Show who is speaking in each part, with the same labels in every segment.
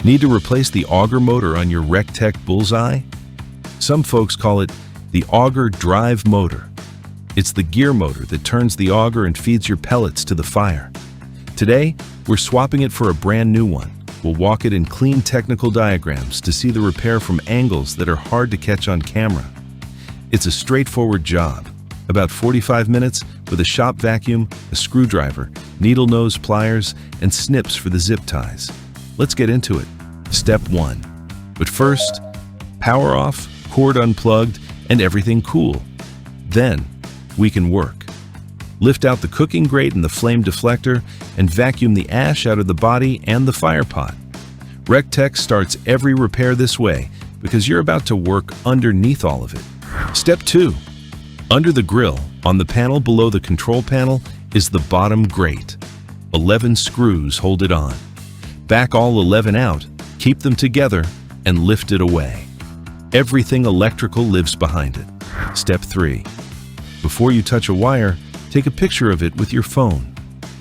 Speaker 1: Need to replace the auger motor on your Recteq Bullseye? Some folks call it the auger drive motor. It's the gear motor that turns the auger and feeds your pellets to the fire. Today, we're swapping it for a brand new one. We'll walk it in clean technical diagrams to see the repair from angles that are hard to catch on camera. It's a straightforward job. About 45 minutes with a shop vacuum, a screwdriver, needle nose pliers, and snips for the zip ties. Let's get into it. Step 1. But first, power off, cord unplugged, and everything cool. Then, we can work. Lift out the cooking grate and the flame deflector and vacuum the ash out of the body and the fire pot. Recteq starts every repair this way because you're about to work underneath all of it. Step 2. Under the grill, on the panel below the control panel, is the bottom grate. 11 screws hold it on. Back all 11 out, keep them together, and lift it away. Everything electrical lives behind it. Step 3. Before you touch a wire, take a picture of it with your phone.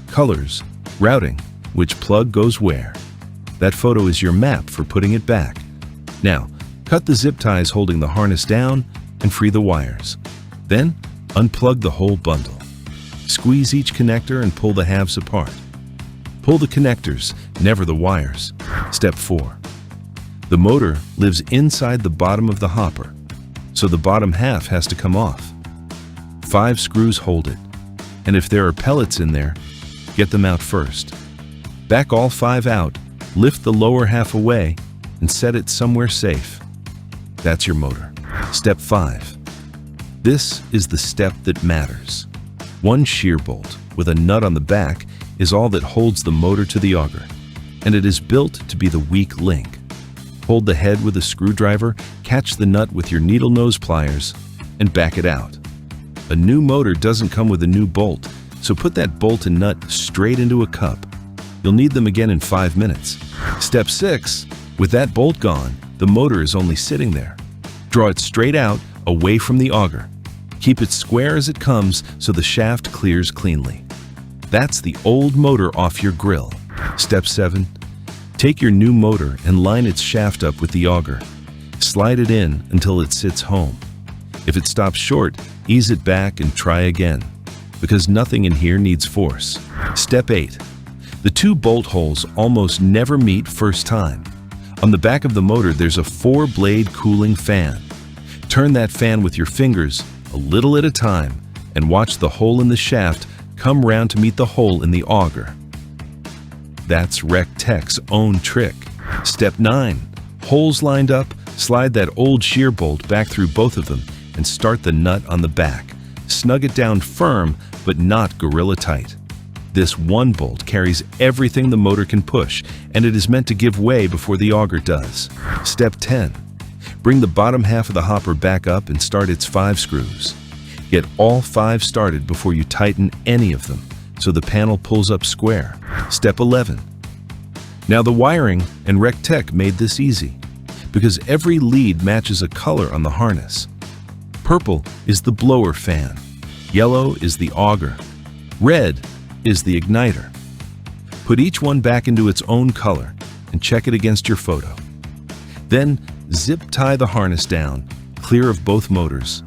Speaker 1: Colors, routing, which plug goes where. That photo is your map for putting it back. Now, cut the zip ties holding the harness down and free the wires. Then, unplug the whole bundle. Squeeze each connector and pull the halves apart. Pull the connectors, never the wires. Step 4. The motor lives inside the bottom of the hopper, so the bottom half has to come off. 5 screws hold it, and if there are pellets in there, get them out first. Back all 5 out, lift the lower half away, and set it somewhere safe. That's your motor. Step 5. This is the step that matters. One shear bolt with a nut on the back is all that holds the motor to the auger, and it is built to be the weak link. Hold the head with a screwdriver, catch the nut with your needle nose pliers, and back it out. A new motor doesn't come with a new bolt, so put that bolt and nut straight into a cup. You'll need them again in 5 minutes. Step 6. With that bolt gone, the motor is only sitting there. Draw it straight out, away from the auger. Keep it square as it comes so the shaft clears cleanly. That's the old motor off your grill. Step 7. Take your new motor and line its shaft up with the auger. Slide it in until it sits home. If it stops short, ease it back and try again, because nothing in here needs force. Step 8. The 2 bolt holes almost never meet first time. On the back of the motor, there's a 4-blade cooling fan. Turn that fan with your fingers a little at a time and watch the hole in the shaft come round to meet the hole in the auger. That's Recteq's own trick. Step 9. Holes lined up, slide that old shear bolt back through both of them and start the nut on the back. Snug it down firm, but not gorilla tight. This one bolt carries everything the motor can push, and it is meant to give way before the auger does. Step 10. Bring the bottom half of the hopper back up and start its 5 screws. Get all 5 started before you tighten any of them, so the panel pulls up square. Step 11. Now the wiring and Recteq made this easy, because every lead matches a color on the harness. Purple is the blower fan, yellow is the auger, red is the igniter. Put each one back into its own color and check it against your photo. Then zip tie the harness down, clear of both motors.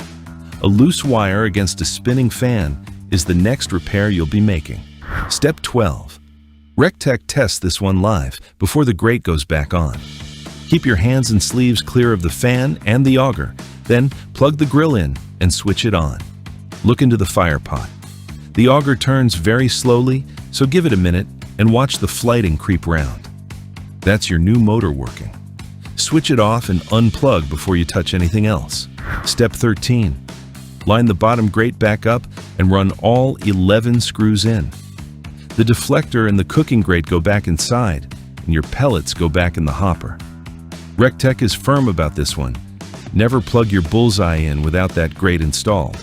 Speaker 1: A loose wire against a spinning fan is the next repair you'll be making. Step 12. Recteq tests this one live before the grate goes back on. Keep your hands and sleeves clear of the fan and the auger, then plug the grill in and switch it on. Look into the fire pot. The auger turns very slowly, so give it a minute and watch the flighting creep round. That's your new motor working. Switch it off and unplug before you touch anything else. Step 13. Line the bottom grate back up and run all 11 screws in. The deflector and the cooking grate go back inside, and your pellets go back in the hopper. Recteq is firm about this one. Never plug your Bullseye in without that grate installed.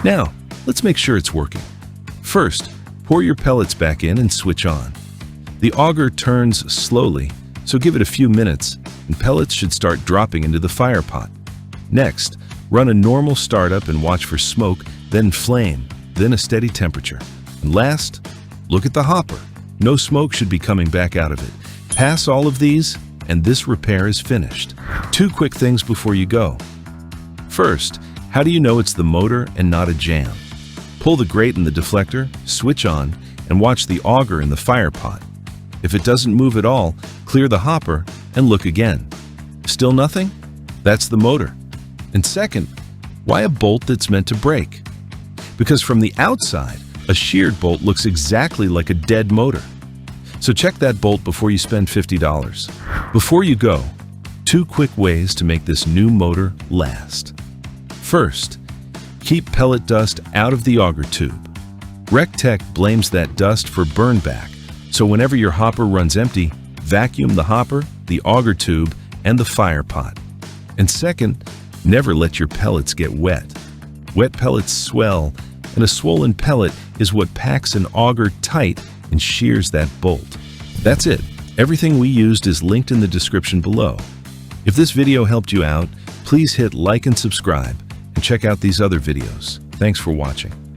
Speaker 1: Now, let's make sure it's working. First, pour your pellets back in and switch on. The auger turns slowly, so give it a few minutes, and pellets should start dropping into the fire pot. Next, run a normal startup and watch for smoke, then flame, then a steady temperature. And last, look at the hopper. No smoke should be coming back out of it. Pass all of these, and this repair is finished. 2 quick things before you go. First, how do you know it's the motor and not a jam? Pull the grate in the deflector, switch on, and watch the auger in the fire pot. If it doesn't move at all, clear the hopper and look again. Still nothing? That's the motor. And second, why a bolt that's meant to break? Because from the outside, a sheared bolt looks exactly like a dead motor. So check that bolt before you spend $50. Before you go, 2 quick ways to make this new motor last. First, keep pellet dust out of the auger tube. Recteq blames that dust for burn back, so whenever your hopper runs empty, vacuum the hopper, the auger tube, and the fire pot. And second, never let your pellets get wet. Wet pellets swell, and a swollen pellet is what packs an auger tight and shears that bolt. That's it. Everything we used is linked in the description below. If this video helped you out, please hit like and subscribe, and check out these other videos. Thanks for watching.